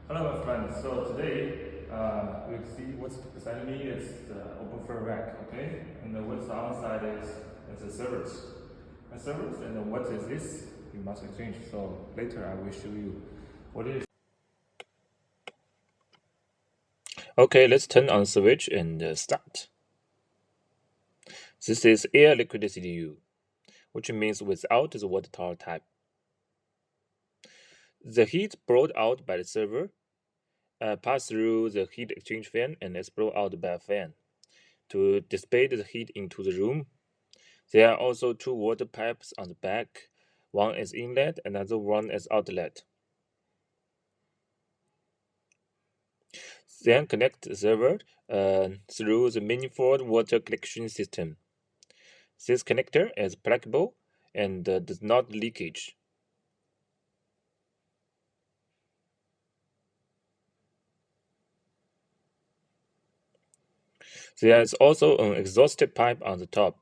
Hello, my friends. So today we'll see what's beside me is the open floor rack, okay? And what's on the side is the servers. The servers, and then what is this? We must exchange. So later I will show you what it is. Okay, let's turn on the switch and start. This is air liquid CDU, which means without the water tower type. The heat brought out by the server pass through the heat exchange fan and is blown out by a fan to dissipate the heat into the room. There are also two water pipes on the back. One is inlet, another one is outlet. Then connect the server through the manifold water collection system. This connector is pluggable and does not leakage. There is also an exhaust pipe on the top.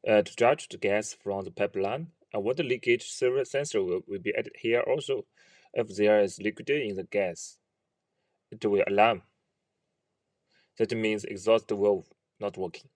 To judge the gas from the pipeline, a water leakage sensor will be added here also. If there is liquid in the gas, it will alarm. That means exhaust valve not working.